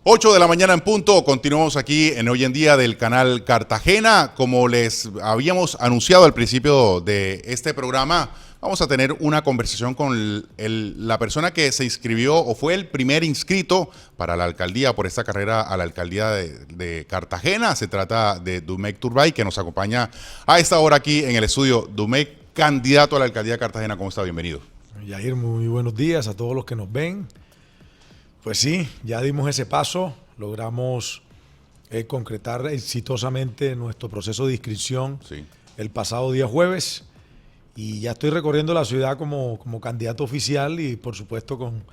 8 de la mañana en punto, continuamos aquí en Hoy en Día del canal Cartagena. Como les habíamos anunciado al principio de este programa, vamos a tener una conversación con la persona que se inscribió o fue el primer inscrito para la alcaldía, por esta carrera a la alcaldía de Cartagena. Se trata de Dumec Turbay, que nos acompaña a esta hora aquí en el estudio. Dumec, candidato a la alcaldía de Cartagena, ¿cómo está? Bienvenido. Yair, muy buenos días a todos los que nos ven. Pues sí, ya dimos ese paso, logramos concretar exitosamente nuestro proceso de inscripción el pasado día jueves y ya estoy recorriendo la ciudad como candidato oficial y por supuesto con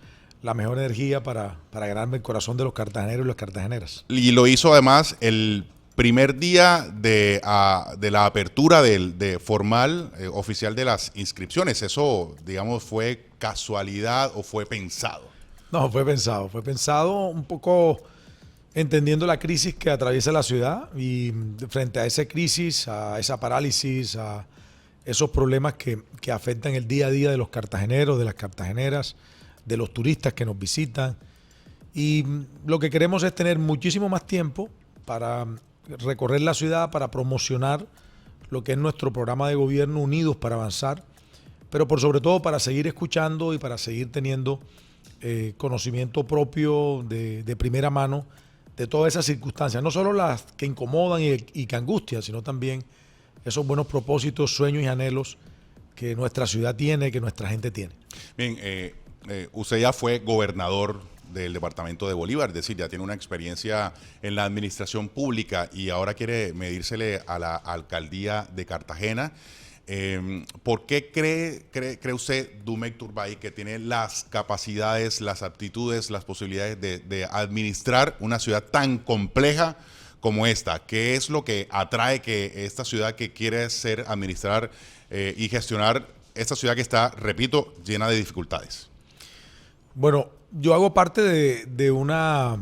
la mejor energía para ganarme el corazón de los cartageneros y las cartageneras. Y lo hizo además el primer día de la apertura de formal oficial de las inscripciones. ¿Eso, digamos, fue casualidad o fue pensado? No, fue pensado un poco entendiendo la crisis que atraviesa la ciudad y frente a esa crisis, a esa parálisis, a esos problemas que afectan el día a día de los cartageneros, de las cartageneras, de los turistas que nos visitan. Y lo que queremos es tener muchísimo más tiempo para recorrer la ciudad, para promocionar lo que es nuestro programa de gobierno Unidos para Avanzar, pero por sobre todo para seguir escuchando y para seguir teniendo conocimiento propio de primera mano de todas esas circunstancias, no solo las que incomodan y que angustian, sino también esos buenos propósitos, sueños y anhelos que nuestra ciudad tiene, que nuestra gente tiene. Bien, usted ya fue gobernador del departamento de Bolívar, es decir, ya tiene una experiencia en la administración pública y ahora quiere medírsele a la alcaldía de Cartagena. ¿Por qué cree usted, Dumec Turbay, que tiene las capacidades, las aptitudes, las posibilidades de administrar una ciudad tan compleja como esta? ¿Qué es lo que atrae que esta ciudad que quiere administrar y gestionar esta ciudad que está, repito, llena de dificultades? Bueno, yo hago parte de una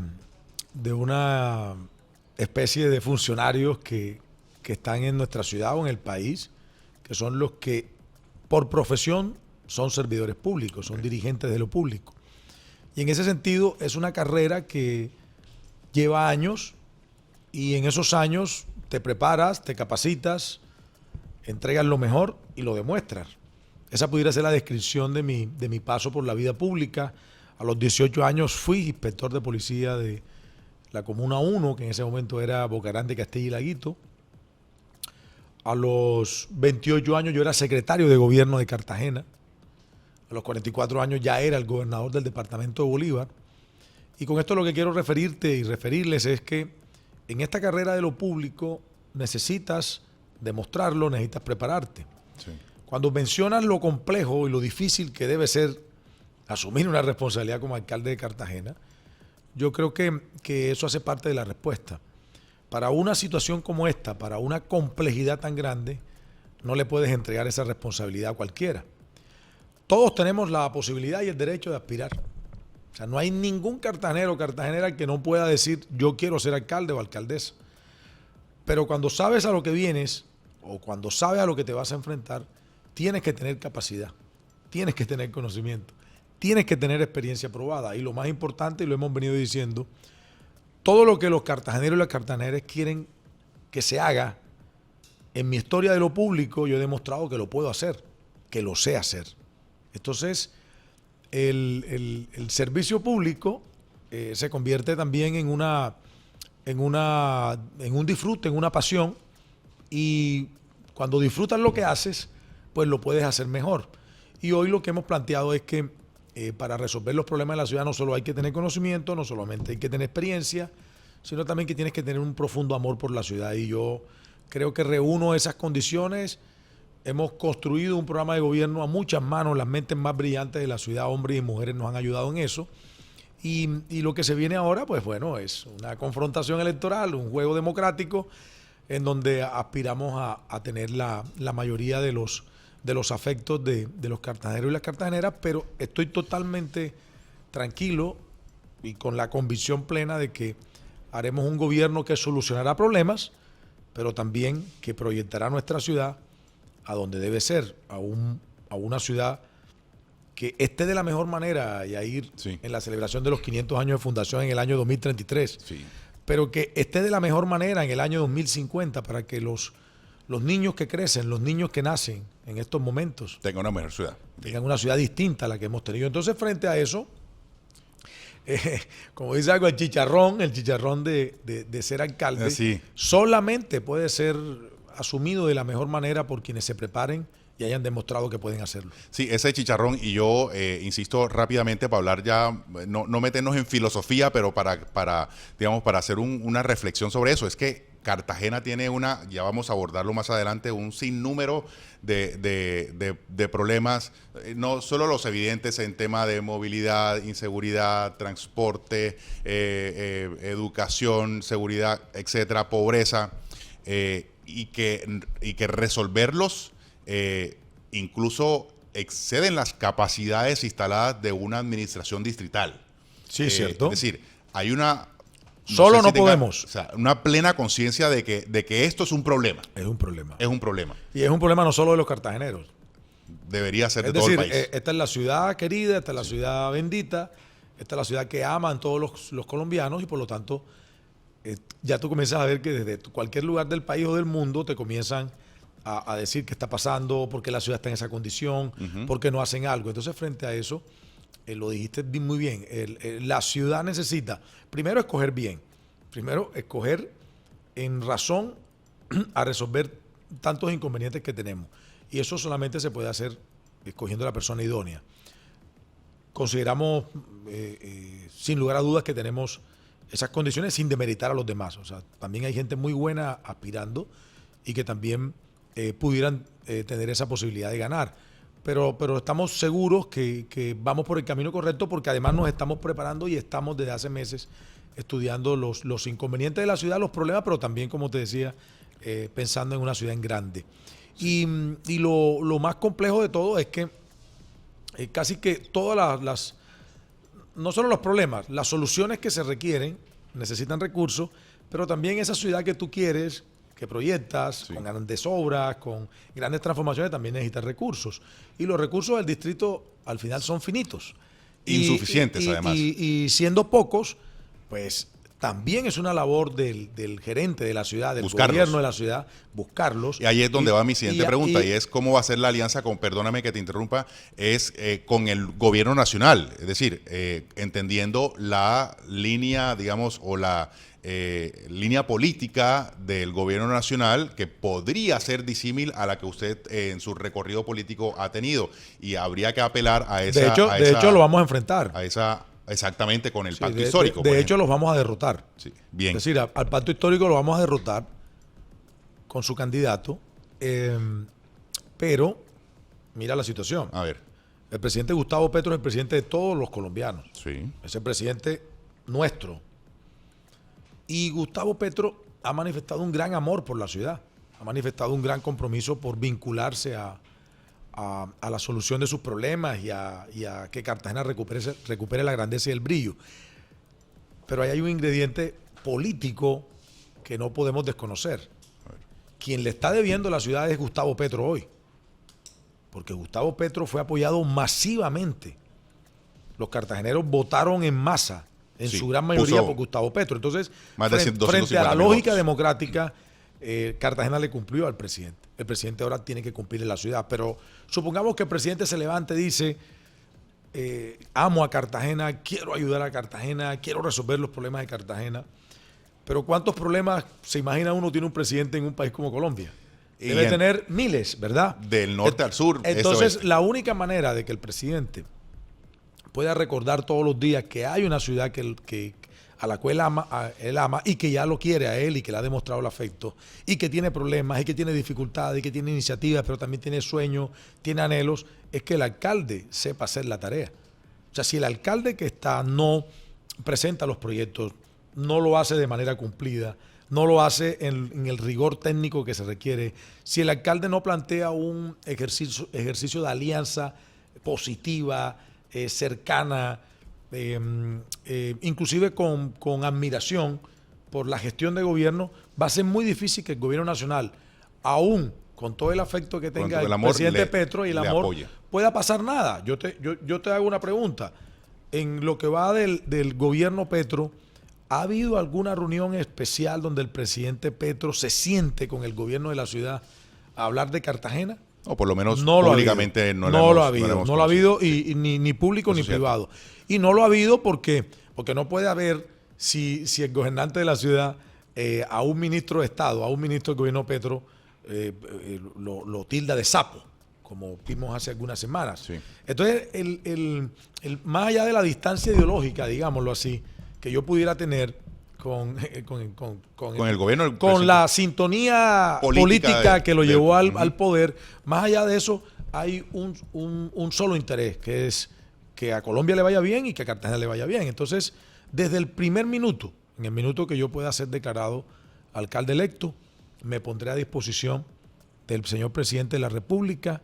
especie de funcionarios que están en nuestra ciudad o en el país, que son los que por profesión son servidores públicos, son dirigentes de lo público. Y en ese sentido es una carrera que lleva años y en esos años te preparas, te capacitas, entregas lo mejor y lo demuestras. Esa pudiera ser la descripción de mi paso por la vida pública. A los 18 años fui inspector de policía de la Comuna 1, que en ese momento era Boca Grande, Castilla y Laguito. A los 28 años yo era secretario de gobierno de Cartagena. A los 44 años ya era el gobernador del departamento de Bolívar. Y con esto lo que quiero referirte y referirles es que en esta carrera de lo público necesitas demostrarlo, necesitas prepararte. Sí. Cuando mencionas lo complejo y lo difícil que debe ser asumir una responsabilidad como alcalde de Cartagena, yo creo que eso hace parte de la respuesta. Para una situación como esta, para una complejidad tan grande, no le puedes entregar esa responsabilidad a cualquiera. Todos tenemos la posibilidad y el derecho de aspirar. O sea, no hay ningún cartagenero o cartagenera que no pueda decir yo quiero ser alcalde o alcaldesa. Pero cuando sabes a lo que vienes o cuando sabes a lo que te vas a enfrentar, tienes que tener capacidad, tienes que tener conocimiento, tienes que tener experiencia probada. Y lo más importante, y lo hemos venido diciendo, todo lo que los cartageneros y las cartageneras quieren que se haga, en mi historia de lo público yo he demostrado que lo puedo hacer, que lo sé hacer. Entonces, el servicio público se convierte también en un disfrute, en una pasión, y cuando disfrutas lo que haces, pues lo puedes hacer mejor. Y hoy lo que hemos planteado es que para resolver los problemas de la ciudad no solo hay que tener conocimiento, no solamente hay que tener experiencia, sino también que tienes que tener un profundo amor por la ciudad. Y yo creo que reúno esas condiciones. Hemos construido un programa de gobierno a muchas manos, las mentes más brillantes de la ciudad, hombres y mujeres, nos han ayudado en eso. Y lo que se viene ahora, pues bueno, es una confrontación electoral, un juego democrático, en donde aspiramos a tener la mayoría de los afectos de los cartageneros y las cartageneras, pero estoy totalmente tranquilo y con la convicción plena de que haremos un gobierno que solucionará problemas, pero también que proyectará nuestra ciudad a donde debe ser, a una ciudad que esté de la mejor manera, Yair, Sí. en la celebración de los 500 años de fundación en el año 2033, Sí. pero que esté de la mejor manera en el año 2050 para que los niños que crecen, los niños que nacen en estos momentos, Tenga una mejor ciudad. tengan una ciudad distinta a la que hemos tenido. Entonces, frente a eso, como dice algo, el chicharrón de ser alcalde, Sí. solamente puede ser asumido de la mejor manera por quienes se preparen y hayan demostrado que pueden hacerlo. Sí, ese chicharrón, y yo insisto rápidamente para hablar ya, no meternos en filosofía, pero digamos, para hacer una reflexión sobre eso. Es que Cartagena tiene ya vamos a abordarlo más adelante, un sinnúmero de problemas, no solo los evidentes en tema de movilidad, inseguridad, transporte, educación, seguridad, etcétera, pobreza, y que resolverlos incluso exceden las capacidades instaladas de una administración distrital. Sí, cierto. Es decir, hay una... Solo sé si no tenga, podemos. o sea, una plena conciencia de que esto es un problema. Es un problema. Es un problema. Y es un problema no solo de los cartageneros. Debería ser de Es todo decir, el país. esta es la ciudad querida, esta es la ciudad bendita, esta es la ciudad que aman todos los colombianos y por lo tanto ya tú comienzas a ver que desde cualquier lugar del país o del mundo te comienzan a decir qué está pasando, por qué la ciudad está en esa condición, por qué no hacen algo. Entonces, frente a eso, lo dijiste muy bien, la ciudad necesita, primero, escoger bien, primero, escoger en razón a resolver tantos inconvenientes que tenemos. Y eso solamente se puede hacer escogiendo a la persona idónea. Consideramos, sin lugar a dudas, que tenemos esas condiciones sin demeritar a los demás. O sea, también hay gente muy buena aspirando y que también pudieran tener esa posibilidad de ganar. Pero estamos seguros que vamos por el camino correcto porque además nos estamos preparando y estamos desde hace meses estudiando los inconvenientes de la ciudad, los problemas, pero también, como te decía, pensando en una ciudad en grande. Y lo más complejo de todo es que casi que todas no solo los problemas, las soluciones que se requieren necesitan recursos, pero también esa ciudad que tú quieres, que proyectas, Sí, con grandes obras, con grandes transformaciones, también necesitas recursos. Y los recursos del distrito al final son finitos. Insuficientes, además. Y siendo pocos, pues también es una labor del gerente de la ciudad, del Buscarlos. gobierno de la ciudad, buscarlos. Y ahí es donde va mi siguiente pregunta, y y es cómo va a ser la alianza perdóname que te interrumpa, es con el gobierno nacional, es decir, entendiendo la línea, digamos, o la línea política del gobierno nacional que podría ser disímil a la que usted en su recorrido político ha tenido, y habría que apelar a esa... de hecho, lo vamos a enfrentar. A esa, exactamente, con el Sí, pacto de histórico. de por hecho, ejemplo. los vamos a derrotar. Sí, bien. Es decir, al pacto histórico lo vamos a derrotar con su candidato, pero mira la situación. A ver, El presidente Gustavo Petro es el presidente de todos los colombianos. sí. Es el presidente nuestro. Y Gustavo Petro ha manifestado un gran amor por la ciudad. Ha manifestado un gran compromiso por vincularse a la solución de sus problemas y a que Cartagena recupere la grandeza y el brillo. Pero ahí hay un ingrediente político que no podemos desconocer. Quien le está debiendo a la ciudad es Gustavo Petro hoy. Porque Gustavo Petro fue apoyado masivamente. Los cartageneros votaron en masa, en Sí, su gran mayoría, puso por Gustavo Petro. Entonces, más de frente a 250.000 la lógica votos. democrática, Cartagena le cumplió al presidente. El presidente ahora tiene que cumplir en la ciudad. Pero supongamos que el presidente se levante y dice, amo a Cartagena, quiero ayudar a Cartagena, quiero resolver los problemas de Cartagena. Pero ¿cuántos problemas se imagina uno tiene un presidente en un país como Colombia? Debe tener miles, ¿verdad? Del norte al sur. Entonces, la única manera de que el presidente pueda recordar todos los días que hay una ciudad a la cual él ama y que ya lo quiere a él y que le ha demostrado el afecto y que tiene problemas y que tiene dificultades y que tiene iniciativas, pero también tiene sueños, tiene anhelos, es que el alcalde sepa hacer la tarea. O sea, si el alcalde que está no presenta los proyectos, no lo hace de manera cumplida, no lo hace en el rigor técnico que se requiere, si el alcalde no plantea un ejercicio de alianza positiva, cercana, inclusive con admiración por la gestión de gobierno, va a ser muy difícil que el gobierno nacional, aún con todo el afecto que tenga el presidente Petro y el amor, pueda pasar nada. Yo te hago una pregunta. En lo que va del gobierno Petro, ¿ha habido alguna reunión especial donde el presidente Petro se siente con el gobierno de la ciudad a hablar de Cartagena? O por lo menos No públicamente no lo ha habido, y ni público ni privado. Y no lo ha habido porque no puede haber, si el gobernante de la ciudad a un ministro de Estado, a un ministro del gobierno Petro, lo tilda de sapo, como vimos hace algunas semanas. Sí. Entonces, más allá de la distancia ideológica, digámoslo así, que yo pudiera tener con el gobierno, con la sintonía política que lo llevó al poder, más allá de eso, hay un solo interés, que es que a Colombia le vaya bien y que a Cartagena le vaya bien. Entonces, desde el primer minuto, en el minuto que yo pueda ser declarado alcalde electo, me pondré a disposición del señor presidente de la República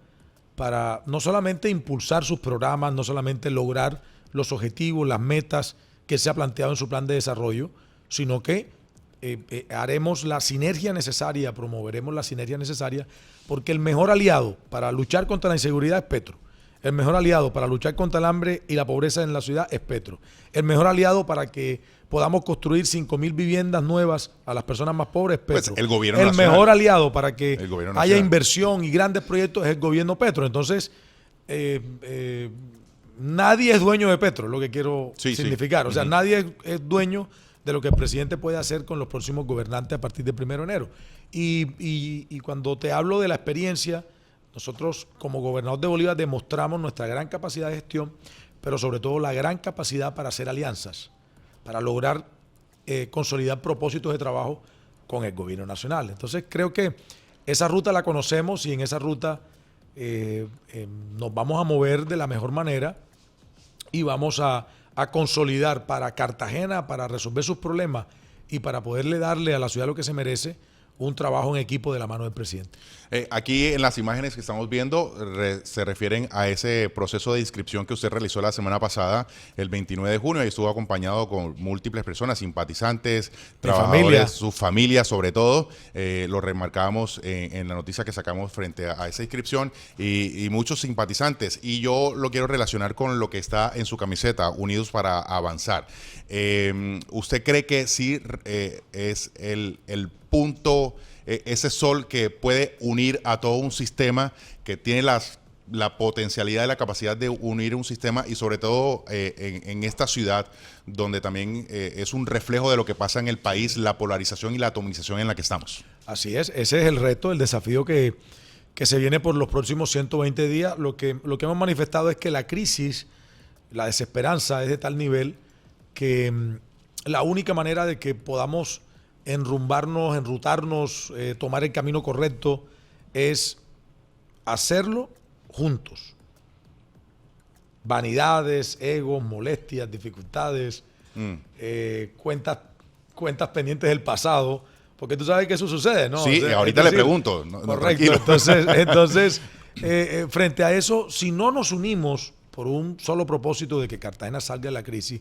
para no solamente impulsar sus programas, no solamente lograr los objetivos, las metas que se ha planteado en su plan de desarrollo, sino que haremos la sinergia necesaria, promoveremos la sinergia necesaria, porque el mejor aliado para luchar contra la inseguridad es Petro. El mejor aliado para luchar contra el hambre y la pobreza en la ciudad es Petro. El mejor aliado para que podamos construir 5.000 viviendas nuevas a las personas más pobres es Petro. Pues el gobierno el nacional. mejor aliado para que haya nacional. inversión y grandes proyectos es el gobierno Petro. Entonces, nadie es dueño de Petro, es lo que quiero significar. O sea, nadie es dueño de lo que el presidente puede hacer con los próximos gobernantes a partir del 1 de enero. Y cuando te hablo de la experiencia, nosotros como gobernador de Bolívar demostramos nuestra gran capacidad de gestión, pero sobre todo la gran capacidad para hacer alianzas, para lograr consolidar propósitos de trabajo con el gobierno nacional. Entonces creo que esa ruta la conocemos y en esa ruta nos vamos a mover de la mejor manera y vamos a consolidar para Cartagena, para resolver sus problemas y para poderle darle a la ciudad lo que se merece, un trabajo en equipo de la mano del presidente. Aquí en las imágenes que estamos viendo se refieren a ese proceso de inscripción que usted realizó la semana pasada, el 29 de junio, y estuvo acompañado con múltiples personas, simpatizantes, trabajadores, sus familias sobre todo. Lo remarcábamos en la noticia que sacamos frente a esa inscripción y muchos simpatizantes. Y yo lo quiero relacionar con lo que está en su camiseta, Unidos para Avanzar. ¿Usted cree que sí es el punto, ese sol que puede unir a todo un sistema, que tiene la potencialidad y la capacidad de unir un sistema, y sobre todo en esta ciudad donde también es un reflejo de lo que pasa en el país, la polarización y la atomización en la que estamos? Así es, ese es el reto, el desafío que se viene por los próximos 120 días. Lo que hemos manifestado es que la crisis, la desesperanza es de tal nivel que la única manera de que podamos enrutarnos, tomar el camino correcto, es hacerlo juntos. Vanidades, egos, molestias, dificultades, cuentas pendientes del pasado, porque tú sabes que eso sucede, ¿no? Sí, ahorita le pregunto. Correcto. Entonces frente a eso, si no nos unimos por un solo propósito de que Cartagena salga de la crisis,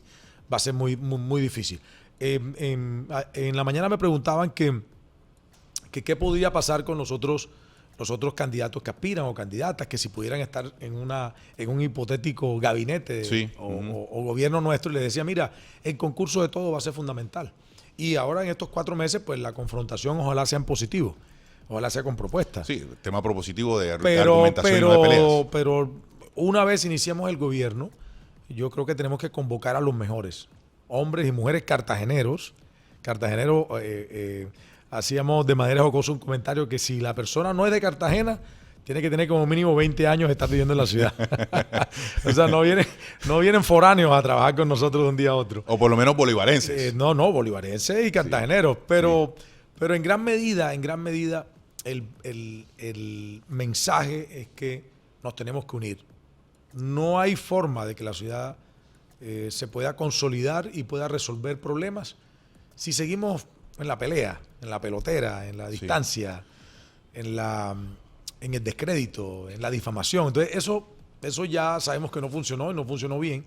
va a ser muy, muy, muy difícil. En la mañana me preguntaban que qué podría pasar con los otros candidatos que aspiran o candidatas, que si pudieran estar en un hipotético gabinete o gobierno nuestro, y les decía, mira, el concurso de todo va a ser fundamental. Y ahora en estos 4 meses, pues la confrontación ojalá sea en positivo, ojalá sea con propuestas. Sí, tema propositivo de argumentación y no de peleas. Pero una vez iniciamos el gobierno, yo creo que tenemos que convocar a los mejores hombres y mujeres cartageneros. Hacíamos de manera jocosa un comentario que si la persona no es de Cartagena, tiene que tener como mínimo 20 años de estar viviendo en la ciudad. O sea, no vienen foráneos a trabajar con nosotros de un día a otro. O por lo menos bolivarenses. No, bolivarenses y cartageneros. Pero en gran medida, el mensaje es que nos tenemos que unir. No hay forma de que la ciudad se pueda consolidar y pueda resolver problemas si seguimos en la pelea, en la pelotera, en la distancia, en el descrédito, en la difamación. Entonces eso ya sabemos que no funcionó y no funcionó bien,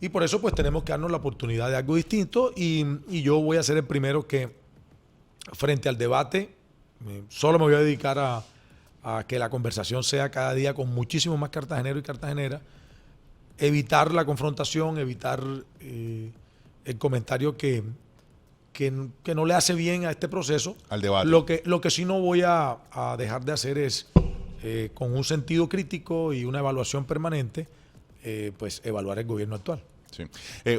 y por eso pues tenemos que darnos la oportunidad de algo distinto, y yo voy a ser el primero que frente al debate solo me voy a dedicar a a que la conversación sea cada día con muchísimo más cartagenero y cartagenera, evitar la confrontación, evitar el comentario que no le hace bien a este proceso. Al debate. Lo que sí no voy a dejar de hacer es, con un sentido crítico y una evaluación permanente, pues evaluar el gobierno actual. Sí.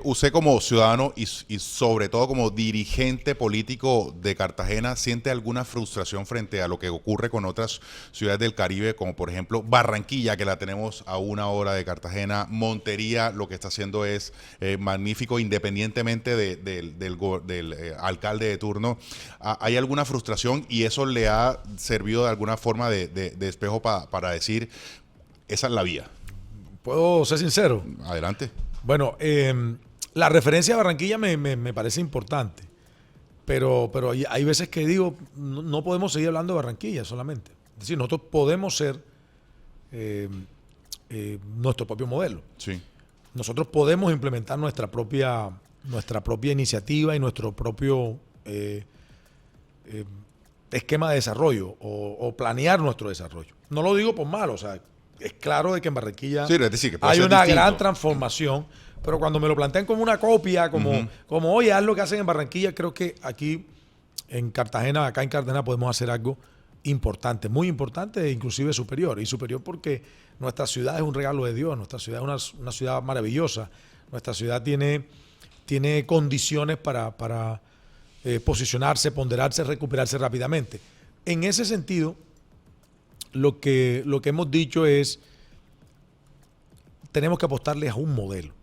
Usted como ciudadano y sobre todo como dirigente político de Cartagena, ¿siente alguna frustración frente a lo que ocurre con otras ciudades del Caribe, como por ejemplo Barranquilla, que la tenemos a 1 hora de Cartagena? Montería lo que está haciendo es magnífico, independientemente del alcalde de turno. ¿Hay alguna frustración y eso le ha servido de alguna forma de espejo para decir, esa es la vía? ¿Puedo ser sincero? Adelante. Bueno, la referencia a Barranquilla me parece importante, pero hay veces que digo, no podemos seguir hablando de Barranquilla solamente. Es decir, nosotros podemos ser nuestro propio modelo. Sí. Nosotros podemos implementar nuestra propia iniciativa y nuestro propio esquema de desarrollo o planear nuestro desarrollo. No lo digo por mal, o sea, es claro de que en Barranquilla sí, es decir, que hay una distinto. gran transformación, pero cuando me lo plantean como una copia, como oye, haz lo que hacen en Barranquilla, creo que aquí en Cartagena, acá en Cartagena podemos hacer algo importante, muy importante e inclusive superior. Y superior porque nuestra ciudad es un regalo de Dios, nuestra ciudad es una ciudad maravillosa, nuestra ciudad tiene condiciones para posicionarse, ponderarse, recuperarse rápidamente. En ese sentido, lo que hemos dicho es, tenemos que apostarles a un modelo,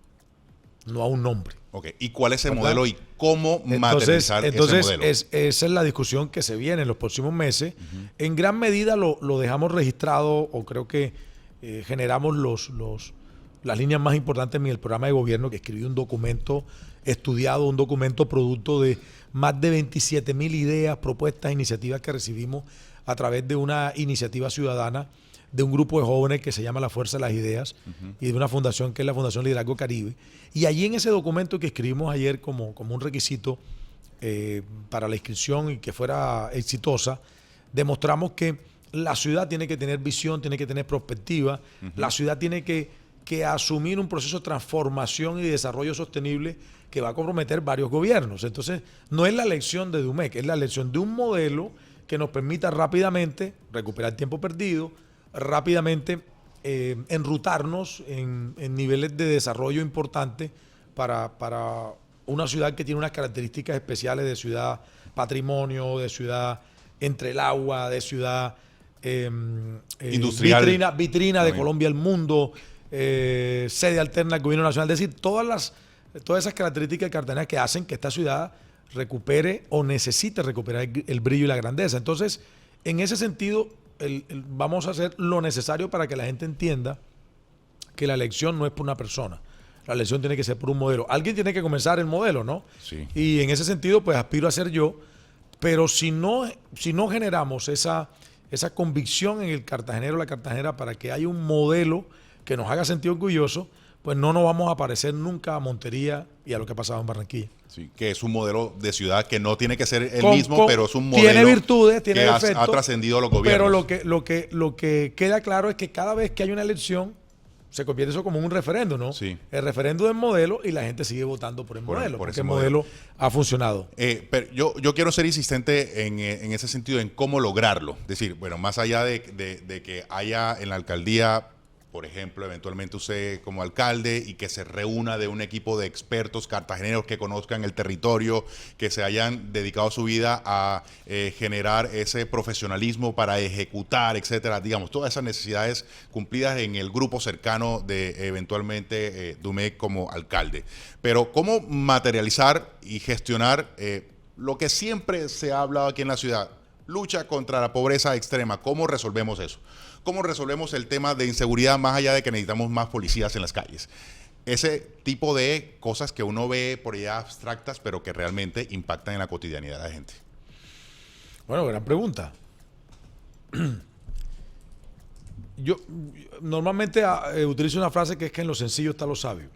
no a un nombre. Okay. ¿Y cuál es el ¿verdad? modelo y cómo materializar ese modelo? Esa es la discusión que se viene en los próximos meses. En gran medida lo dejamos registrado, o creo que generamos las líneas más importantes en el programa de gobierno, que escribí un documento estudiado, un documento producto de más de 27,000 ideas, propuestas, iniciativas que recibimos a través de una iniciativa ciudadana de un grupo de jóvenes que se llama La Fuerza de las Ideas y de una fundación que es la Fundación Liderazgo Caribe. Y allí en ese documento que escribimos ayer como un requisito para la inscripción y que fuera exitosa, demostramos que la ciudad tiene que tener visión, tiene que tener perspectiva, la ciudad tiene que asumir un proceso de transformación y desarrollo sostenible que va a comprometer varios gobiernos. Entonces, no es la elección de Dumec, es la elección de un modelo que nos permita rápidamente recuperar tiempo perdido, rápidamente enrutarnos en niveles de desarrollo importantes para una ciudad que tiene unas características especiales de ciudad patrimonio, de ciudad entre el agua, de ciudad industrial, vitrina de Colombia al mundo, sede alterna al gobierno nacional. Es decir, todas esas características de Cartagena que hacen que esta ciudad recupere o necesite recuperar el brillo y la grandeza. Entonces, en ese sentido, vamos a hacer lo necesario para que la gente entienda que la elección no es por una persona. La elección tiene que ser por un modelo. Alguien tiene que comenzar el modelo, ¿no? Sí. Y en ese sentido, pues aspiro a ser yo. Pero si no generamos esa convicción en el cartagenero o la cartagenera para que haya un modelo que nos haga sentir orgullosos, pues no nos vamos a parecer nunca a Montería y a lo que ha pasado en Barranquilla. Sí, que es un modelo de ciudad que no tiene que ser el mismo, pero es un modelo tiene virtudes, tiene que defectos, ha trascendido los gobiernos. Pero lo que queda claro es que cada vez que hay una elección, se convierte eso como un referendo, ¿no? Sí. El referendo del modelo y la gente sigue votando por el modelo, porque el modelo ha funcionado. Pero yo quiero ser insistente en ese sentido, en cómo lograrlo. Es decir, bueno, más allá de que haya en la alcaldía, por ejemplo, eventualmente usted como alcalde y que se reúna de un equipo de expertos cartageneros que conozcan el territorio, que se hayan dedicado su vida a generar ese profesionalismo para ejecutar, etcétera, digamos, todas esas necesidades cumplidas en el grupo cercano de eventualmente Dumec como alcalde. Pero ¿cómo materializar y gestionar lo que siempre se ha hablado aquí en la ciudad? Lucha contra la pobreza extrema. ¿Cómo resolvemos eso? ¿Cómo resolvemos el tema de inseguridad más allá de que necesitamos más policías en las calles? Ese tipo de cosas que uno ve por allá abstractas, pero que realmente impactan en la cotidianidad de la gente. Bueno, gran pregunta. Yo normalmente utilizo una frase que es que en lo sencillo está lo sabio.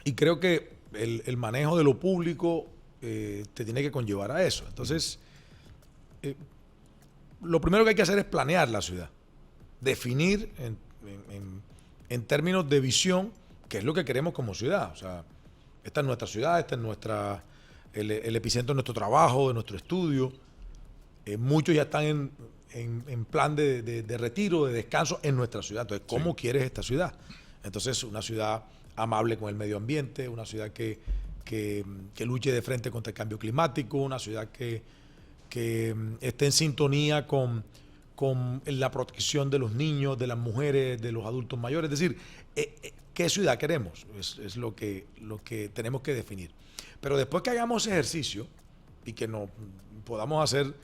Y creo que el manejo de lo público te tiene que conllevar a eso. Entonces, lo primero que hay que hacer es planear la ciudad. Definir en términos de visión qué es lo que queremos como ciudad. O sea, esta es nuestra ciudad, este es el epicentro de nuestro trabajo, de nuestro estudio. Muchos ya están en plan de retiro, de descanso en nuestra ciudad. Entonces, ¿cómo quieres esta ciudad? Entonces, una ciudad amable con el medio ambiente, una ciudad que luche de frente contra el cambio climático, una ciudad que esté en sintonía con la protección de los niños, de las mujeres, de los adultos mayores. Es decir, ¿qué ciudad queremos? Es lo que tenemos que definir. Pero después que hagamos ese ejercicio y que no podamos hacer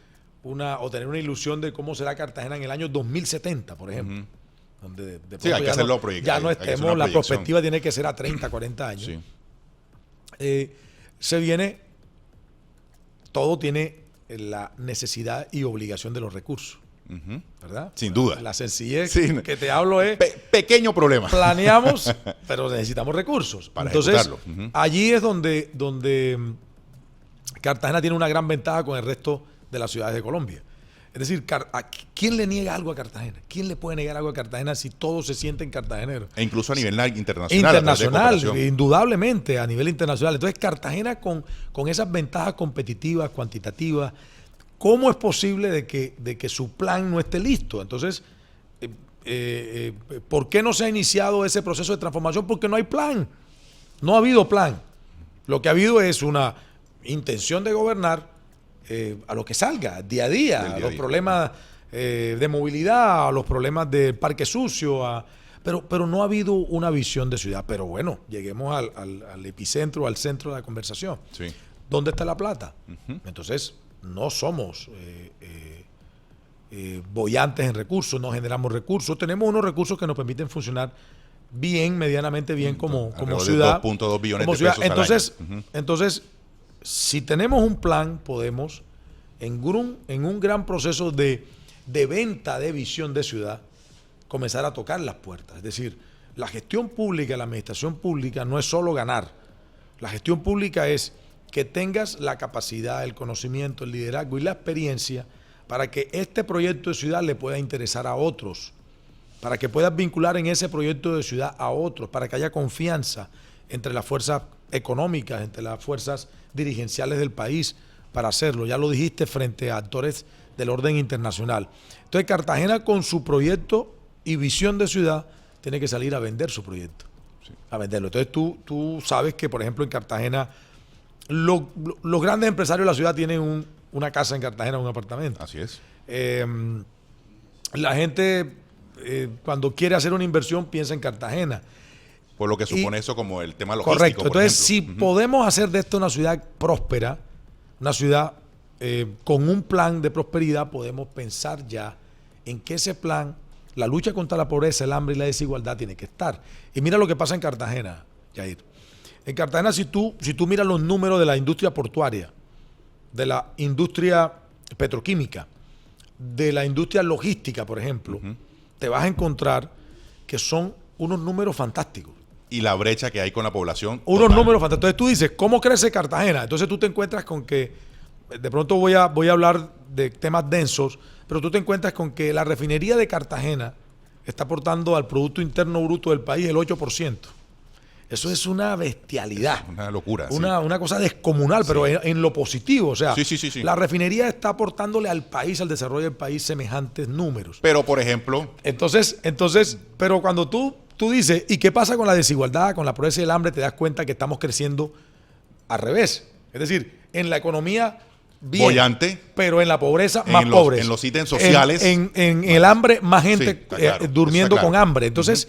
o tener una ilusión de cómo será Cartagena en el año 2070, por ejemplo, donde sí, hay que hacerlo ya no estemos, la perspectiva tiene que ser a 30, 40 años. Sí. Se viene, todo tiene la necesidad y obligación de los recursos, ¿verdad? Sin duda. La sencillez que te hablo es... Pequeño problema. Planeamos, pero necesitamos recursos. Para entonces, ejecutarlo. allí es donde Cartagena tiene una gran ventaja con el resto de las ciudades de Colombia. Es decir, ¿quién le niega algo a Cartagena? ¿Quién le puede negar algo a Cartagena si todos se sienten cartageneros? E incluso a nivel internacional. Internacional, indudablemente, a nivel internacional. Entonces, Cartagena con esas ventajas competitivas, cuantitativas, ¿cómo es posible de que su plan no esté listo? Entonces, ¿por qué no se ha iniciado ese proceso de transformación? Porque no hay plan. No ha habido plan. Lo que ha habido es una intención de gobernar a lo que salga, día a día, a los problemas de movilidad, a los problemas del parque sucio, pero no ha habido una visión de ciudad. Pero bueno, lleguemos al epicentro, al centro de la conversación. Sí. ¿Dónde está la plata? Entonces, no somos boyantes en recursos, no generamos recursos. Tenemos unos recursos que nos permiten funcionar bien, medianamente bien como ciudad. 2.2 billones como de pesos entonces, al año. Entonces, si tenemos un plan, podemos, en un gran proceso de venta de visión de ciudad, comenzar a tocar las puertas. Es decir, la gestión pública, la administración pública no es solo ganar. La gestión pública es que tengas la capacidad, el conocimiento, el liderazgo y la experiencia para que este proyecto de ciudad le pueda interesar a otros, para que puedas vincular en ese proyecto de ciudad a otros, para que haya confianza entre las fuerzas económicas, entre las fuerzas dirigenciales del país para hacerlo. Ya lo dijiste frente a actores del orden internacional. Entonces, Cartagena con su proyecto y visión de ciudad tiene que salir a vender su proyecto, a venderlo. Entonces, tú sabes que, por ejemplo, en Cartagena, los grandes empresarios de la ciudad tienen una casa en Cartagena, un apartamento. Así es. La gente, cuando quiere hacer una inversión, piensa en Cartagena. Por lo que supone eso como el tema logístico. Correcto. Entonces, si por podemos hacer de esto una ciudad próspera, una ciudad con un plan de prosperidad, podemos pensar ya en que ese plan, la lucha contra la pobreza, el hambre y la desigualdad tiene que estar. Y mira lo que pasa en Cartagena, Yair. En Cartagena, si tú miras los números de la industria portuaria, de la industria petroquímica, de la industria logística, por ejemplo, te vas a encontrar que son unos números fantásticos. Y la brecha que hay con la población. Unos números fantásticos. Entonces tú dices, ¿cómo crece Cartagena? Entonces tú te encuentras con que, de pronto voy a hablar de temas densos, pero tú te encuentras con que la refinería de Cartagena está aportando al Producto Interno Bruto del país el 8%. Eso es una bestialidad. Una locura. Una cosa descomunal, pero en lo positivo. O sea, sí. La refinería está aportándole al país, al desarrollo del país, semejantes números. Pero, por ejemplo... Entonces, pero cuando tú dices, ¿y qué pasa con la desigualdad, con la pobreza y el hambre? Te das cuenta que estamos creciendo al revés. Es decir, en la economía bien, boyante, pero en la pobreza más pobres. En los ítems sociales. En el hambre, más gente durmiendo con hambre. Entonces,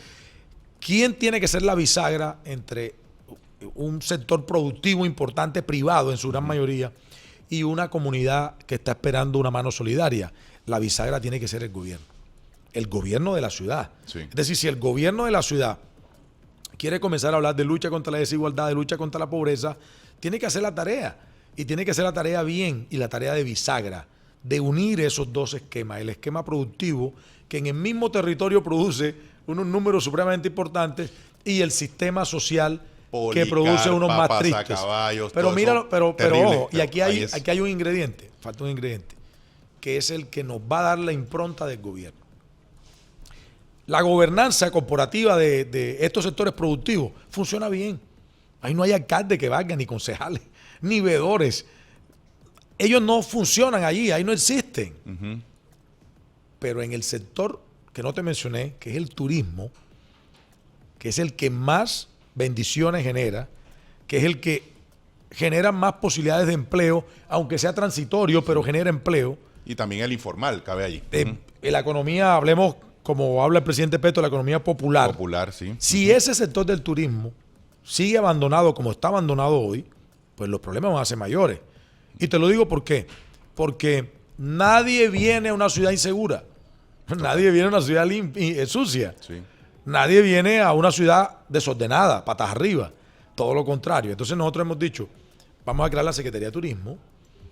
¿quién tiene que ser la bisagra entre un sector productivo importante, privado en su gran mayoría, y una comunidad que está esperando una mano solidaria? La bisagra tiene que ser el gobierno de la ciudad. Sí. Es decir, si el gobierno de la ciudad quiere comenzar a hablar de lucha contra la desigualdad, de lucha contra la pobreza, tiene que hacer la tarea. Y tiene que hacer la tarea bien, y la tarea de bisagra, de unir esos dos esquemas. El esquema productivo, que en el mismo territorio produce unos números supremamente importantes, y el sistema social que produce unos más tristes. Caballos, pero míralo, pero terrible, ojo, y aquí hay un ingrediente, falta un ingrediente. que es el que nos va a dar la impronta del gobierno. La gobernanza corporativa de estos sectores productivos funciona bien. Ahí no hay alcalde que valga, ni concejales, ni veedores. Ellos no funcionan allí, ahí no existen. Pero en el sector que no te mencioné, que es el turismo, que es el que más bendiciones genera, que es el que genera más posibilidades de empleo, aunque sea transitorio, pero genera empleo. Y también el informal cabe allí. En la economía, hablemos como habla el presidente Petro, la economía popular. Popular, sí. Si ese sector del turismo sigue abandonado como está abandonado hoy, pues los problemas van a ser mayores. Y te lo digo ¿por qué? Porque nadie viene a una ciudad insegura. Nadie viene a una ciudad sucia. Sí. Nadie viene a una ciudad desordenada, patas arriba. Todo lo contrario. Entonces nosotros hemos dicho, vamos a crear la Secretaría de Turismo,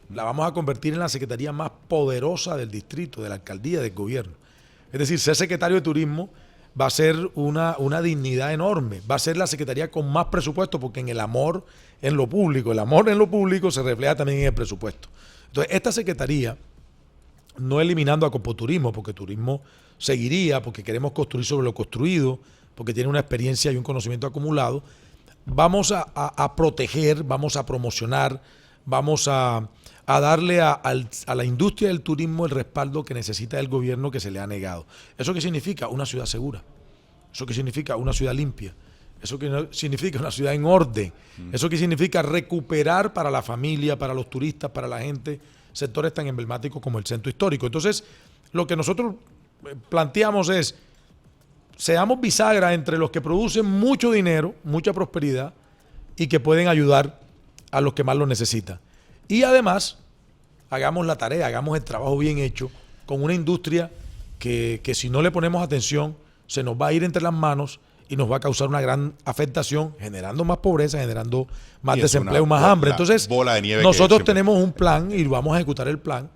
la vamos a convertir en la secretaría más poderosa del distrito, de la alcaldía, del gobierno. Es decir, ser secretario de Turismo va a ser una dignidad enorme. Va a ser la secretaría con más presupuesto, porque en el amor en lo público se refleja también en el presupuesto. Entonces, esta secretaría, no eliminando a Corpoturismo, porque turismo seguiría, porque queremos construir sobre lo construido, porque tiene una experiencia y un conocimiento acumulado, vamos a proteger, vamos a promocionar, vamos a darle a la industria del turismo el respaldo que necesita el gobierno, que se le ha negado. ¿Eso qué significa? Una ciudad segura. ¿Eso qué significa? Una ciudad limpia. ¿Eso qué significa? Una ciudad en orden. ¿Eso qué significa? Recuperar para la familia, para los turistas, para la gente, sectores tan emblemáticos como el centro histórico. Entonces, lo que nosotros planteamos es, seamos bisagra entre los que producen mucho dinero, mucha prosperidad, y que pueden ayudar a los que más lo necesitan. Y además, hagamos la tarea, hagamos el trabajo bien hecho con una industria que si no le ponemos atención, se nos va a ir entre las manos y nos va a causar una gran afectación, generando más pobreza, generando más desempleo, más hambre. Entonces, bola de nieve nosotros tenemos un plan y vamos a ejecutar el plan.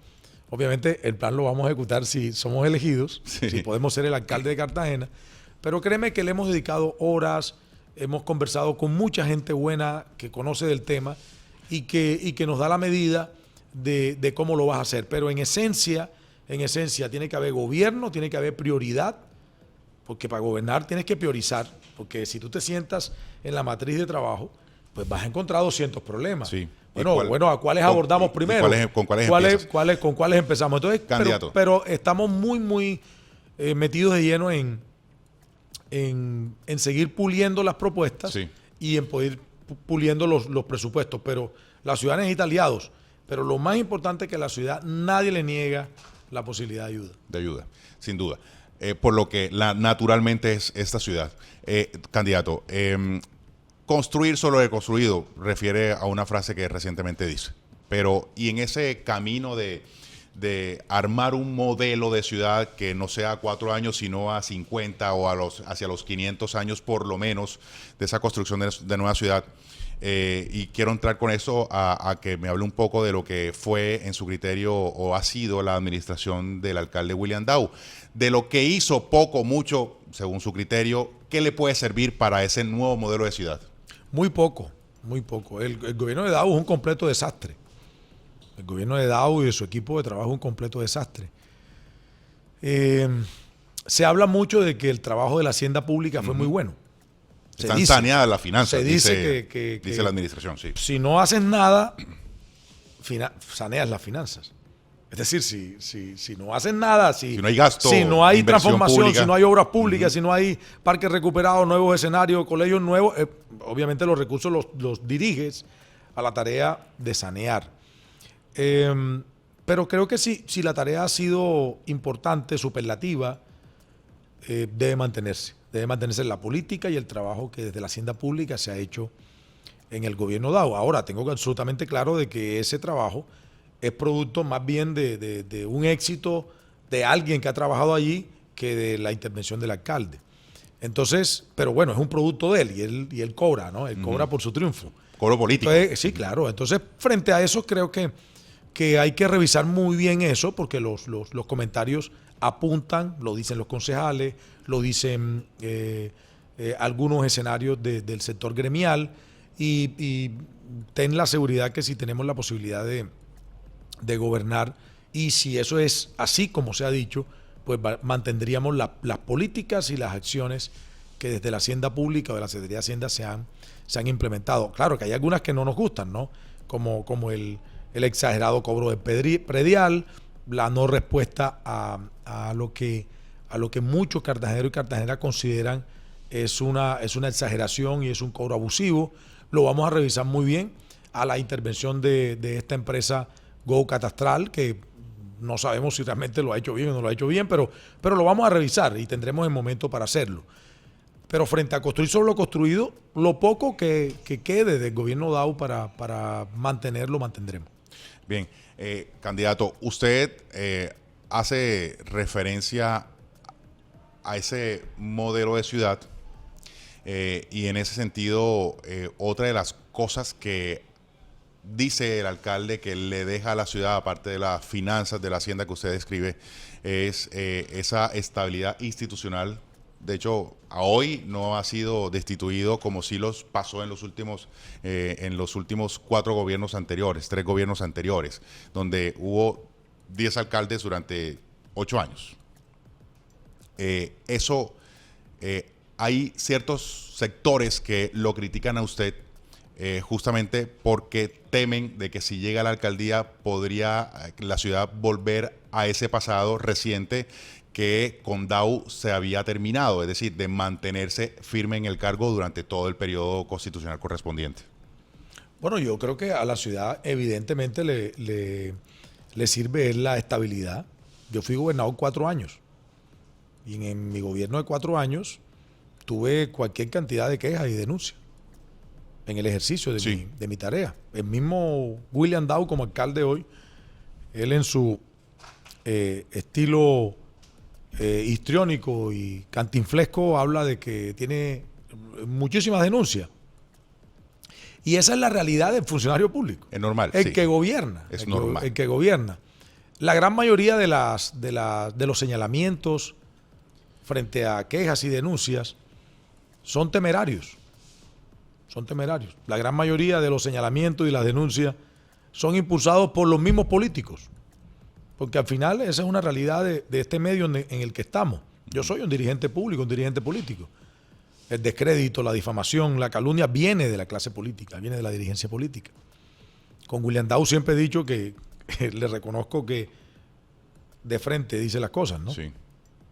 Obviamente, el plan lo vamos a ejecutar si somos elegidos, si podemos ser el alcalde de Cartagena. Pero créeme que le hemos dedicado horas, hemos conversado con mucha gente buena que conoce del tema y que nos da la medida de cómo lo vas a hacer. Pero en esencia tiene que haber gobierno, tiene que haber prioridad, porque para gobernar tienes que priorizar, porque si tú te sientas en la matriz de trabajo, pues vas a encontrar 200 problemas. Sí. Bueno, ¿a cuáles abordamos primero? ¿Con cuáles ¿Con cuáles empezamos? Entonces, pero estamos muy metidos de lleno en seguir puliendo las propuestas y en poder puliendo los presupuestos. Pero la ciudad necesita aliados. Pero lo más importante es que la ciudad nadie le niega la posibilidad de ayuda. De ayuda, sin duda. Por lo que naturalmente es esta ciudad. Candidato, construir solo lo construido refiere a una frase que recientemente dice. Pero, y en ese camino de armar un modelo de ciudad que no sea a 4 años, sino a 50 o hacia los 500 años por lo menos de esa construcción de nueva ciudad. Y quiero entrar con eso a que me hable un poco de lo que fue en su criterio o ha sido la administración del alcalde William Daw, de lo que hizo poco, mucho, según su criterio, ¿qué le puede servir para ese nuevo modelo de ciudad? Muy poco. El gobierno de Daw es un completo desastre. El gobierno de Daw y de su equipo de trabajo es un completo desastre. Se habla mucho de que el trabajo de la hacienda pública fue muy bueno. Están saneadas las finanzas, dice la administración, sí. Si no haces nada, saneas las finanzas. Es decir, si no haces nada, si no hay gasto, si no hay transformación, pública, si no hay obras públicas, si no hay parques recuperados, nuevos escenarios, colegios nuevos, obviamente los recursos los diriges a la tarea de sanear. Pero creo que si la tarea ha sido importante, superlativa, debe mantenerse. Debe mantenerse en la política y el trabajo que desde la hacienda pública se ha hecho en el gobierno Daw. Ahora, tengo absolutamente claro de que ese trabajo es producto más bien de un éxito de alguien que ha trabajado allí que de la intervención del alcalde. Entonces, pero bueno, es un producto de él y él cobra, ¿no? Él cobra por su triunfo. Cobro político. Entonces, sí, claro. Entonces, frente a eso, creo que hay que revisar muy bien eso, porque los comentarios apuntan, lo dicen los concejales, lo dicen algunos escenarios del sector gremial y ten la seguridad que si tenemos la posibilidad de gobernar Y si eso es así como se ha dicho, pues mantendríamos las políticas y las acciones que desde la Hacienda Pública o de la Secretaría de Hacienda se han implementado. Claro que hay algunas que no nos gustan, ¿no? Como el exagerado cobro de predial, la no respuesta a lo que muchos cartageneros y cartageneras consideran es una exageración y es un cobro abusivo. Lo vamos a revisar muy bien a la intervención de esta empresa Go Catastral, que no sabemos si realmente lo ha hecho bien o no lo ha hecho bien, pero lo vamos a revisar y tendremos el momento para hacerlo. Pero frente a construir sobre lo construido, lo poco que quede del gobierno DAO para mantenerlo, mantendremos. Bien, candidato, usted hace referencia a ese modelo de ciudad y en ese sentido, otra de las cosas que dice el alcalde que le deja a la ciudad, aparte de las finanzas de la hacienda que usted describe, es esa estabilidad institucional. De hecho, a hoy no ha sido destituido como sí los pasó en los últimos 4 gobiernos anteriores, 3 gobiernos anteriores, donde hubo 10 alcaldes durante 8 años. Hay ciertos sectores que lo critican a usted justamente porque temen de que si llega a la alcaldía podría la ciudad volver a ese pasado reciente que con DAO se había terminado, es decir, de mantenerse firme en el cargo durante todo el periodo constitucional correspondiente. Bueno, yo creo que a la ciudad evidentemente le sirve la estabilidad. Yo fui gobernador 4 años y en mi gobierno de 4 años tuve cualquier cantidad de quejas y denuncias en el ejercicio de mi tarea. El mismo William Dow como alcalde hoy, él en su estilo histriónico y cantinflesco habla de que tiene muchísimas denuncias. Y esa es la realidad del funcionario público. Es normal. El que gobierna. Es normal. El que gobierna. La gran mayoría de los señalamientos frente a quejas y denuncias son temerarios. Son temerarios. La gran mayoría de los señalamientos y las denuncias son impulsados por los mismos políticos. Porque al final esa es una realidad de este medio en el que estamos. Yo soy un dirigente público, un dirigente político. El descrédito, la difamación, la calumnia viene de la clase política, viene de la dirigencia política. Con William Dow siempre he dicho que le reconozco que de frente dice las cosas, ¿no? Sí.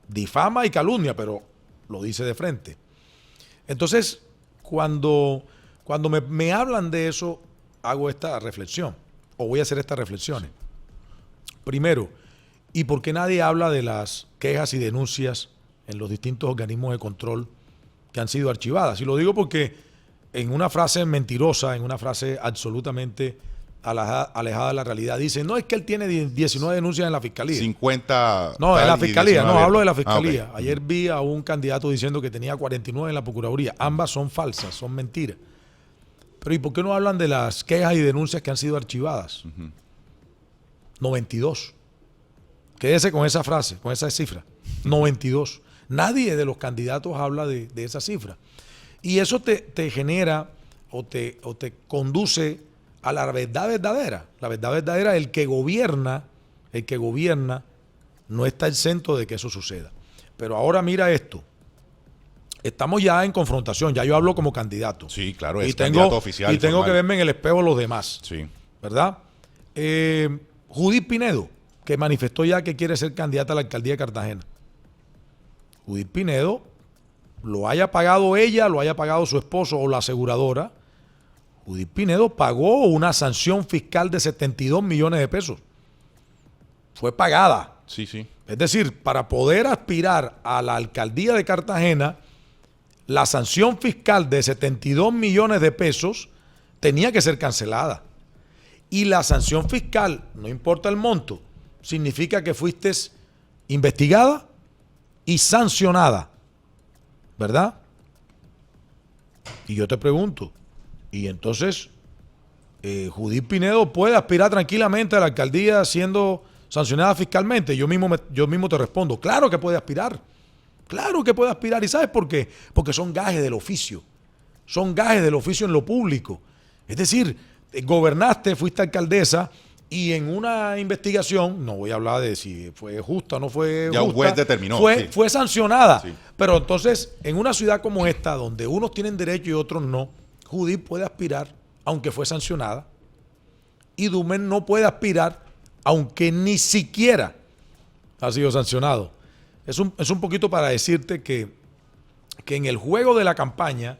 Difama y calumnia, pero lo dice de frente. Entonces, cuando me hablan de eso, hago esta reflexión, o voy a hacer estas reflexiones. Primero, ¿y por qué nadie habla de las quejas y denuncias en los distintos organismos de control que han sido archivadas? Y lo digo porque en una frase mentirosa, en una frase absolutamente alejada de la realidad, dicen, no, es que él tiene 19 denuncias en la fiscalía. 50... No, en la fiscalía, no, hablo de la fiscalía. Okay. Ayer vi a un candidato diciendo que tenía 49 en la procuraduría. Ambas son falsas, son mentiras. Pero ¿y por qué no hablan de las quejas y denuncias que han sido archivadas? 92. Quédese con esa frase, con esa cifra. 92. Nadie de los candidatos habla de esa cifra. Y eso te genera o te conduce a la verdad verdadera. La verdad verdadera, el que gobierna no está exento de que eso suceda. Pero ahora mira esto. Estamos ya en confrontación, ya yo hablo como candidato. Sí, claro, es candidato oficial. Y tengo formal. que verme en el espejo los demás. Sí. ¿Verdad? Judith Pinedo, que manifestó ya que quiere ser candidata a la alcaldía de Cartagena. Judith Pinedo, lo haya pagado ella, lo haya pagado su esposo o la aseguradora, Judith Pinedo pagó una sanción fiscal de 72 millones de pesos. Fue pagada. Sí, sí. Es decir, para poder aspirar a la alcaldía de Cartagena, la sanción fiscal de 72 millones de pesos tenía que ser cancelada. Y la sanción fiscal, no importa el monto, significa que fuiste investigada y sancionada. ¿Verdad? Y yo te pregunto, y entonces Judith Pinedo puede aspirar tranquilamente a la alcaldía siendo sancionada fiscalmente. Yo mismo te respondo, claro que puede aspirar. Claro que puede aspirar. ¿Y sabes por qué? Porque son gajes del oficio. Son gajes del oficio en lo público. Es decir, gobernaste, fuiste alcaldesa Y en una investigación, no voy a hablar de si fue justa o no fue ya justa. un juez determinó. Fue sancionada. Sí. Pero entonces, en una ciudad como esta, donde unos tienen derecho y otros no, Judith puede aspirar, aunque fue sancionada. Y Dumen no puede aspirar, aunque ni siquiera ha sido sancionado. Es un poquito para decirte que en el juego de la campaña,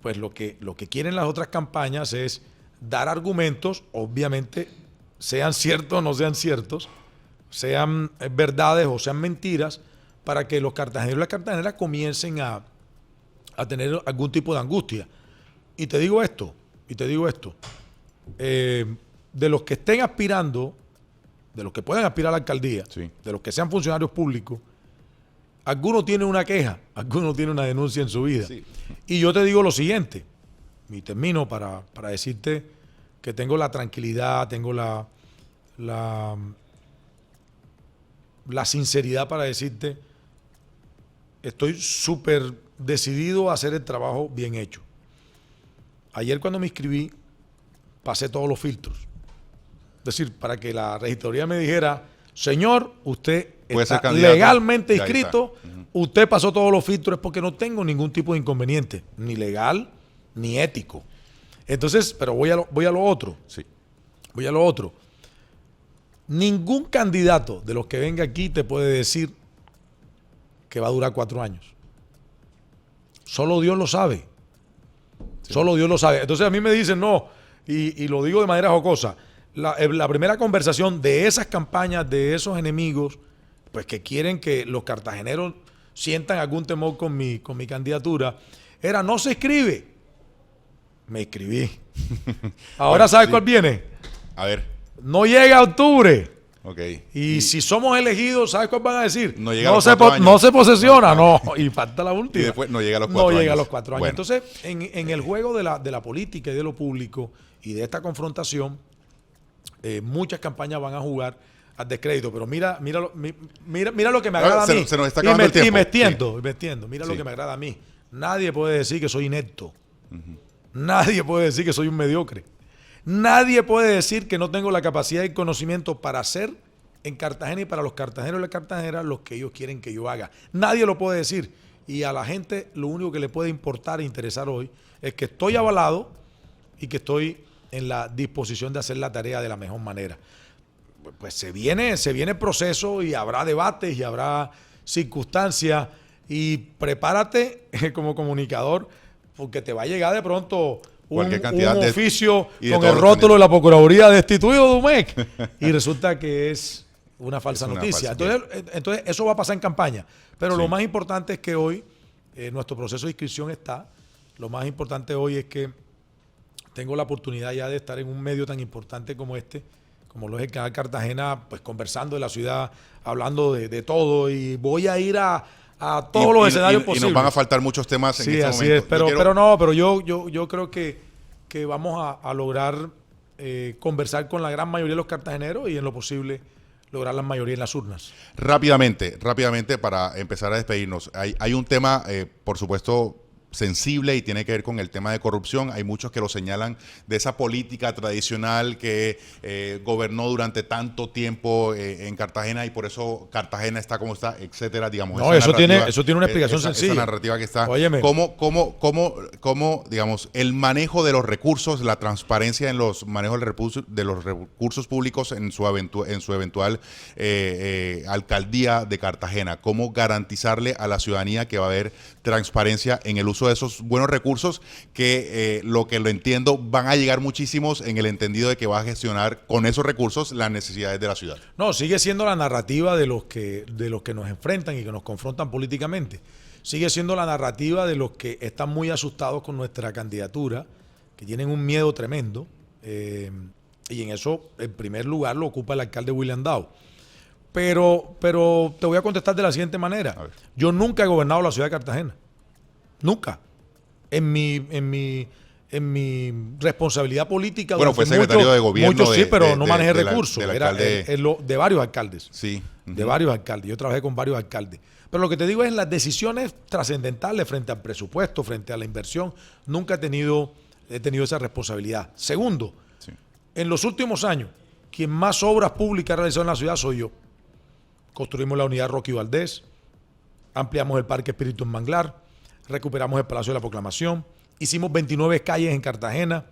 pues lo que quieren las otras campañas es dar argumentos, obviamente, sean ciertos o no sean ciertos, sean verdades o sean mentiras, para que los cartageneros y las cartageneras comiencen a tener algún tipo de angustia. Y te digo esto, de los que estén aspirando, de los que puedan aspirar a la alcaldía, Sí. de los que sean funcionarios públicos, alguno tiene una queja, alguno tiene una denuncia en su vida. Sí. Y yo te digo lo siguiente, y termino para decirte que tengo la tranquilidad, tengo la sinceridad para decirte, estoy súper decidido a hacer el trabajo bien hecho. Ayer cuando me inscribí, pasé todos los filtros. Es decir, para que la registraduría me dijera, señor, usted está legalmente inscrito, usted pasó todos los filtros, es porque no tengo ningún tipo de inconveniente, ni legal, ni ético. Entonces, pero voy a lo otro. Sí. Voy a lo otro. Ningún candidato de los que venga aquí te puede decir que va a durar 4 años. Solo Dios lo sabe. Sí. Solo Dios lo sabe. Entonces a mí me dicen, no, y lo digo de manera jocosa, la primera conversación de esas campañas, de esos enemigos, pues que quieren que los cartageneros sientan algún temor con mi candidatura, era no se escribe. Me escribí. Ahora bueno, ¿sabes cuál viene? A ver. No llega a octubre. Okay. Y si somos elegidos, ¿sabes cuál van a decir? No llega a los 4 años. No se posesiona, no. Y falta la última. Y después no llega a los 4 años. No llega a los 4 años. Bueno. Entonces, en el juego de la política y de lo público y de esta confrontación, muchas campañas van a jugar al descrédito. Pero mira lo que me agrada a mí. Se nos está acabando el tiempo. Y me extiendo. Mira lo que me agrada a mí. Nadie puede decir que soy inepto. Nadie puede decir que soy un mediocre. Nadie puede decir que no tengo la capacidad y conocimiento para hacer en Cartagena y para los cartageneros y las cartageneras lo que ellos quieren que yo haga. Nadie lo puede decir. Y a la gente lo único que le puede importar e interesar hoy es que estoy avalado y que estoy en la disposición de hacer la tarea de la mejor manera. Pues se viene el proceso y habrá debates y habrá circunstancias y prepárate como comunicador porque te va a llegar de pronto un oficio con el rótulo de la Procuraduría destituido de UMEC y resulta que es una falsa noticia. Entonces eso va a pasar en campaña. Pero sí, lo más importante es que hoy nuestro proceso de inscripción está. Lo más importante hoy es que tengo la oportunidad ya de estar en un medio tan importante como este, como lo es el Canal Cartagena, pues conversando de la ciudad, hablando de todo y voy a ir a todos los escenarios posibles. Y nos van a faltar muchos temas en este momento. Sí, así es, pero yo creo que vamos a lograr conversar con la gran mayoría de los cartageneros y en lo posible lograr la mayoría en las urnas. Rápidamente, para empezar a despedirnos. Hay un tema, por supuesto, sensible y tiene que ver con el tema de corrupción. Hay muchos que lo señalan de esa política tradicional que gobernó durante tanto tiempo en Cartagena y por eso Cartagena está como está, etcétera, digamos. No, eso tiene una explicación sencilla. Esa narrativa que está. Óyeme. ¿Cómo, digamos, el manejo de los recursos, la transparencia en los manejos de los recursos públicos en su eventual alcaldía de Cartagena? ¿Cómo garantizarle a la ciudadanía que va a haber transparencia en el uso de esos buenos recursos que lo entiendo van a llegar muchísimos en el entendido de que va a gestionar con esos recursos las necesidades de la ciudad? No, sigue siendo la narrativa de los que nos enfrentan y que nos confrontan políticamente. Sigue siendo la narrativa de los que están muy asustados con nuestra candidatura, que tienen un miedo tremendo, y en eso en primer lugar lo ocupa el alcalde William Dow. Pero te voy a contestar de la siguiente manera. Yo nunca he gobernado la ciudad de Cartagena. Nunca. En mi responsabilidad política. Bueno, fue secretario de gobierno. Sí, pero no manejé recursos. Era de varios alcaldes. Sí. De varios alcaldes. Yo trabajé con varios alcaldes. Pero lo que te digo es las decisiones trascendentales frente al presupuesto, frente a la inversión. Nunca he tenido esa responsabilidad. Segundo, En los últimos años, quien más obras públicas ha realizado en la ciudad soy yo. Construimos la unidad Rocky Valdés, ampliamos el Parque Espíritu en Manglar, recuperamos el Palacio de la Proclamación, hicimos 29 calles en Cartagena,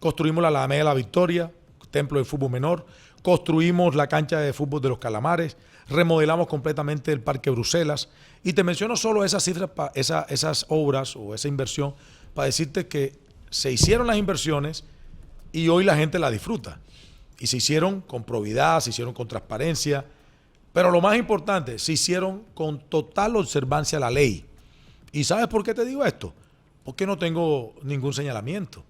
construimos la Alameda de la Victoria, templo de fútbol menor, construimos la cancha de fútbol de los Calamares, remodelamos completamente el Parque Bruselas, y te menciono solo esas cifras, esas obras o esa inversión para decirte que se hicieron las inversiones y hoy la gente la disfruta. Y se hicieron con probidad, se hicieron con transparencia, pero lo más importante, se hicieron con total observancia a la ley. ¿Y sabes por qué te digo esto? Porque no tengo ningún señalamiento.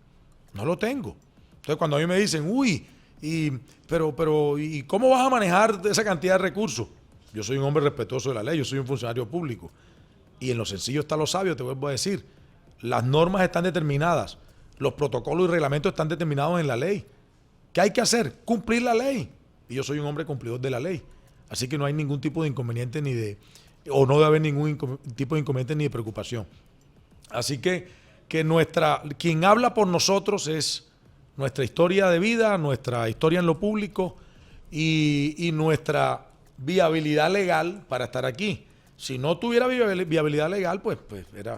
No lo tengo. Entonces, cuando a mí me dicen, uy, ¿y cómo vas a manejar esa cantidad de recursos? Yo soy un hombre respetuoso de la ley, yo soy un funcionario público. Y en lo sencillo está lo sabio, te vuelvo a decir. Las normas están determinadas, los protocolos y reglamentos están determinados en la ley. ¿Qué hay que hacer? Cumplir la ley. Y yo soy un hombre cumplidor de la ley. Así que no hay ningún tipo de inconveniente o no debe haber ningún tipo de inconveniente ni de preocupación. Así que quien habla por nosotros es nuestra historia de vida, nuestra historia en lo público y nuestra viabilidad legal para estar aquí. Si no tuviera viabilidad legal, pues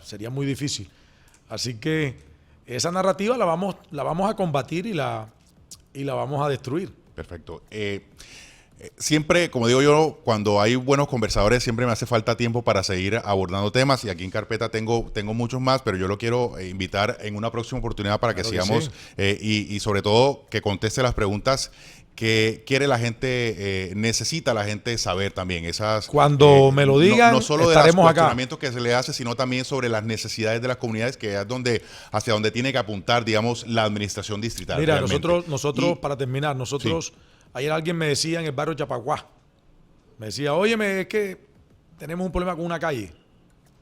sería muy difícil. Así que esa narrativa la vamos a combatir y la vamos a destruir. Perfecto. Siempre, como digo yo, cuando hay buenos conversadores, siempre me hace falta tiempo para seguir abordando temas y aquí en carpeta tengo muchos más, pero yo lo quiero invitar en una próxima oportunidad para que sigamos y sobre todo que conteste las preguntas que quiere la gente, necesita la gente saber también. Cuando me lo digan, no solo de estaremos los acá. cuestionamientos que se le hace, sino también sobre las necesidades de las comunidades, que es hacia donde tiene que apuntar, digamos, la administración distrital. Mira, nosotros para terminar, ayer alguien me decía en el barrio Chapaguá, me decía, óyeme, es que tenemos un problema con una calle.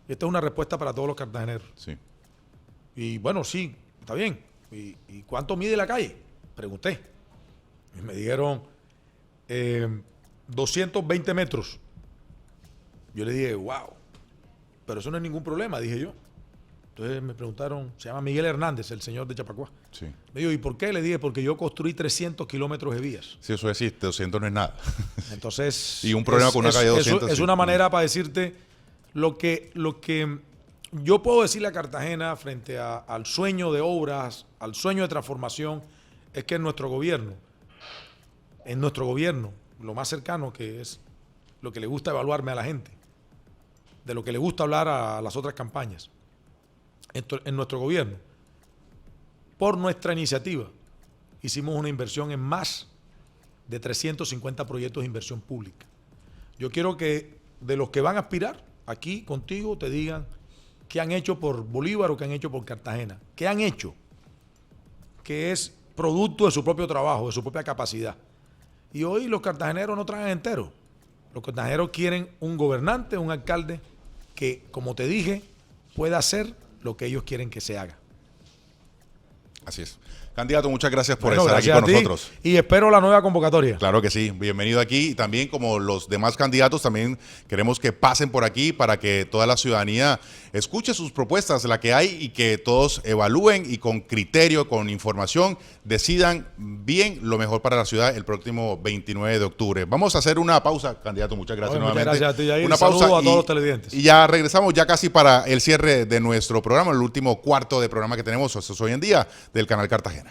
Y esta es una respuesta para todos los cartageneros. Sí. Y bueno, sí, está bien. ¿Y cuánto mide la calle? Pregunté. Y me dijeron 220 metros. Yo le dije, wow, pero eso no es ningún problema, dije yo. Entonces me preguntaron, se llama Miguel Hernández, el señor de Chapacuá. Sí. Me dijo, ¿y por qué? Le dije, porque yo construí 300 kilómetros de vías. Sí, eso existe, 200 no es nada. Entonces... y un problema con una calle de 200. Es una manera para decirte lo que yo puedo decirle a Cartagena frente al sueño de obras, al sueño de transformación, es que en nuestro gobierno, lo más cercano que es lo que le gusta evaluarme a la gente, de lo que le gusta hablar a las otras campañas. En nuestro gobierno, por nuestra iniciativa, hicimos una inversión en más de 350 proyectos de inversión pública. Yo quiero que de los que van a aspirar aquí contigo te digan qué han hecho por Bolívar o qué han hecho por Cartagena. ¿Qué han hecho? Que es producto de su propio trabajo, de su propia capacidad. Y hoy los cartageneros no traen enteros. Los cartageneros quieren un gobernante, un alcalde que, como te dije, pueda hacer lo que ellos quieren que se haga. Así es. Candidato, muchas gracias por estar aquí con nosotros. Y espero la nueva convocatoria. Claro que sí, bienvenido aquí. Y también, como los demás candidatos, también queremos que pasen por aquí para que toda la ciudadanía escuche sus propuestas, la que hay, y que todos evalúen y con criterio, con información, decidan bien lo mejor para la ciudad el próximo 29 de octubre. Vamos a hacer una pausa, candidato. Muchas gracias nuevamente. Muchas gracias a ti, Yair. Una pausa a todos los televidentes. Y ya regresamos ya casi para el cierre de nuestro programa, el último cuarto de programa que tenemos, Esto es Hoy en Día, del canal Cartagena.